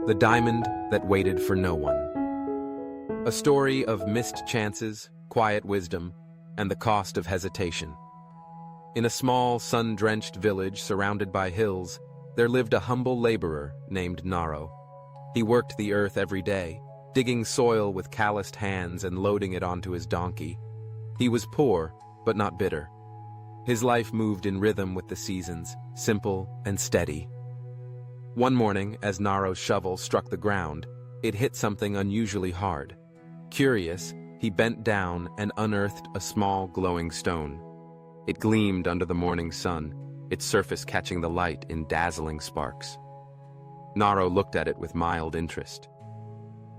The Diamond That Waited for No One. A story of missed chances, quiet wisdom, and the cost of hesitation. In a small, sun-drenched village surrounded by hills, there lived a humble laborer named Naro. He worked the earth every day, digging soil with calloused hands and loading it onto his donkey. He was poor, but not bitter. His life moved in rhythm with the seasons, simple and steady. One morning, as Naro's shovel struck the ground, it hit something unusually hard. Curious, he bent down and unearthed a small, glowing stone. It gleamed under the morning sun, its surface catching the light in dazzling sparks. Naro looked at it with mild interest.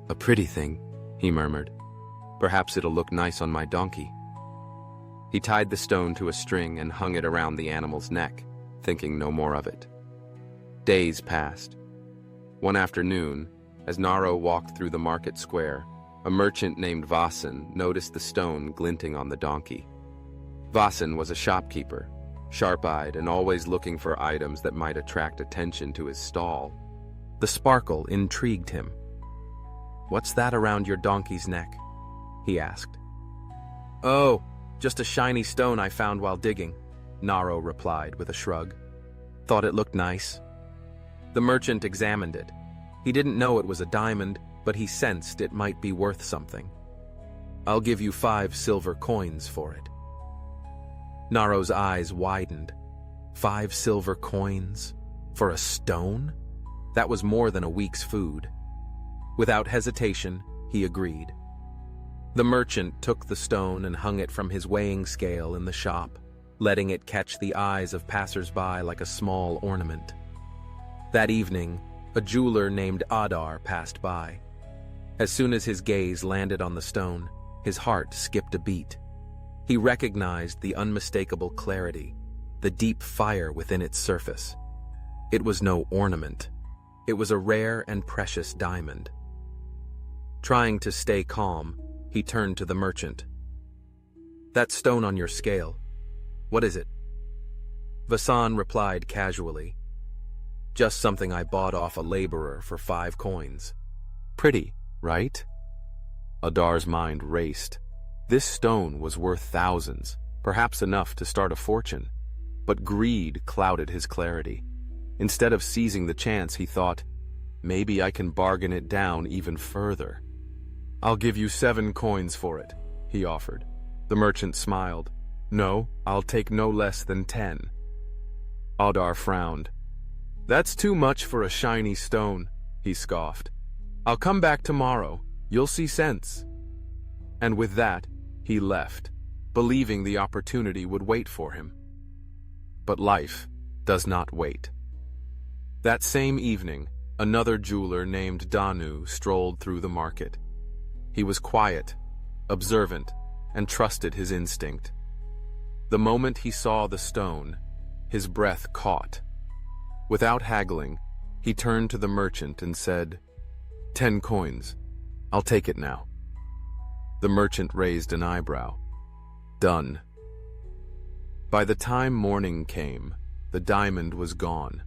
"A pretty thing," he murmured. "Perhaps it'll look nice on my donkey." He tied the stone to a string and hung it around the animal's neck, thinking no more of it. Days passed. One afternoon, as Naro walked through the market square, a merchant named Vasen noticed the stone glinting on the donkey. Vasen was a shopkeeper, sharp-eyed and always looking for items that might attract attention to his stall. The sparkle intrigued him. "What's that around your donkey's neck?" he asked. "Oh, just a shiny stone I found while digging," Naro replied with a shrug. "Thought it looked nice." The merchant examined it. He didn't know it was a diamond, but he sensed it might be worth something. "I'll give you 5 silver coins for it." Naro's eyes widened. 5 silver coins? For a stone? That was more than a week's food. Without hesitation, he agreed. The merchant took the stone and hung it from his weighing scale in the shop, letting it catch the eyes of passers-by like a small ornament. That evening, a jeweler named Adar passed by. As soon as his gaze landed on the stone, his heart skipped a beat. He recognized the unmistakable clarity, the deep fire within its surface. It was no ornament. It was a rare and precious diamond. Trying to stay calm, he turned to the merchant. "That stone on your scale, what is it?" Vasan replied casually, "Just something I bought off a laborer for 5 coins. Pretty, right?" Adar's mind raced. This stone was worth thousands, perhaps enough to start a fortune. But greed clouded his clarity. Instead of seizing the chance, he thought, maybe I can bargain it down even further. "I'll give you 7 coins for it," he offered. The merchant smiled. "No, I'll take no less than 10. Adar frowned. "That's too much for a shiny stone," he scoffed. "I'll come back tomorrow. You'll see sense." And with that, he left, believing the opportunity would wait for him. But life does not wait. That same evening, another jeweler named Danu strolled through the market. He was quiet, observant, and trusted his instinct. The moment he saw the stone, his breath caught. Without haggling, he turned to the merchant and said, 10 coins. I'll take it now." The merchant raised an eyebrow. "Done." By the time morning came, the diamond was gone.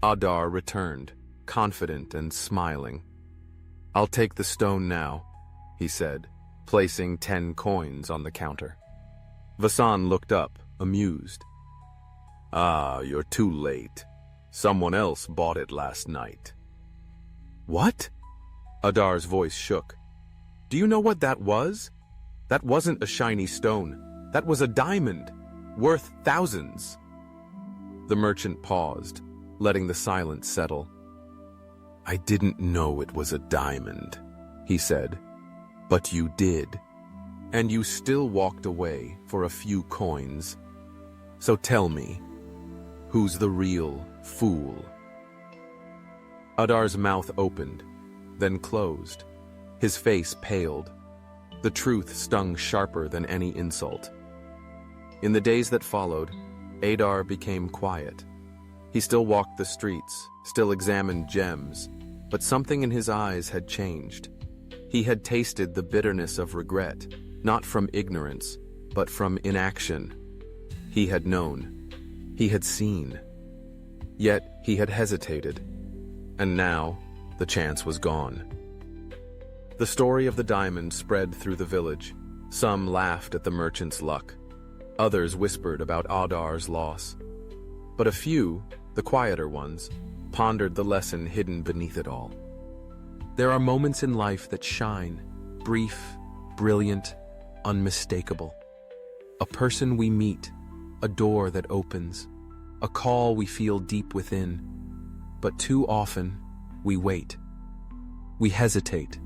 Adar returned, confident and smiling. "I'll take the stone now," he said, placing 10 coins on the counter. Vasan looked up, amused. "Ah, you're too late. Someone else bought it last night." "What?" Adar's voice shook. "Do you know what that was? That wasn't a shiny stone. That was a diamond, worth thousands." The merchant paused, letting the silence settle. "I didn't know it was a diamond," he said. "But you did. And you still walked away for a few coins. So tell me, who's the real fool?" Adar's mouth opened, then closed. His face paled. The truth stung sharper than any insult. In the days that followed, Adar became quiet. He still walked the streets, still examined gems, but something in his eyes had changed. He had tasted the bitterness of regret, not from ignorance, but from inaction. He had known. He had seen. Yet he had hesitated. And now, the chance was gone. The story of the diamond spread through the village. Some laughed at the merchant's luck. Others whispered about Adar's loss. But a few, the quieter ones, pondered the lesson hidden beneath it all. There are moments in life that shine, brief, brilliant, unmistakable. A person we meet, a door that opens, a call we feel deep within. But too often, we wait. We hesitate.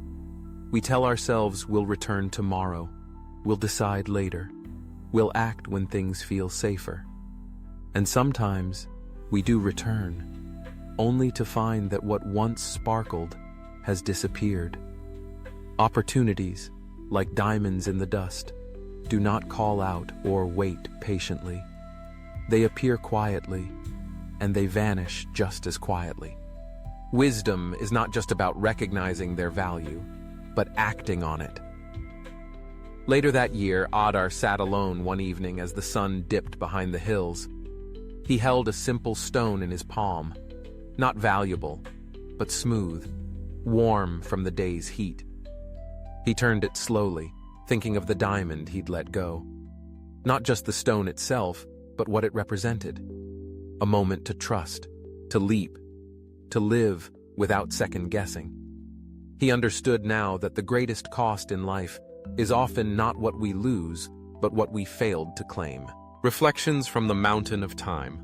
We tell ourselves we'll return tomorrow, we'll decide later, we'll act when things feel safer. And sometimes, we do return, only to find that what once sparkled has disappeared. Opportunities, like diamonds in the dust, do not call out or wait patiently. They appear quietly, and they vanish just as quietly. Wisdom is not just about recognizing their value, but acting on it. Later that year, Adar sat alone one evening as the sun dipped behind the hills. He held a simple stone in his palm, not valuable, but smooth, warm from the day's heat. He turned it slowly, thinking of the diamond he'd let go. Not just the stone itself, but what it represented. A moment to trust, to leap, to live without second-guessing. He understood now that the greatest cost in life is often not what we lose, but what we failed to claim. Reflections from the Mountain of Time.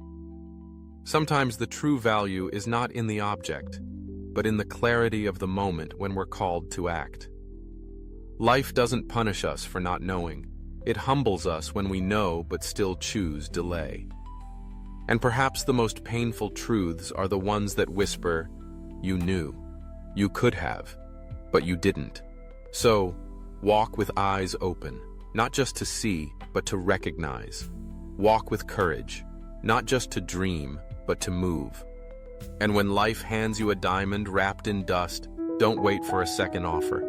Sometimes the true value is not in the object, but in the clarity of the moment when we're called to act. Life doesn't punish us for not knowing. It humbles us when we know but still choose delay. And perhaps the most painful truths are the ones that whisper, "You knew. You could have, but you didn't." So, walk with eyes open, not just to see, but to recognize. Walk with courage, not just to dream, but to move. And when life hands you a diamond wrapped in dust, don't wait for a second offer.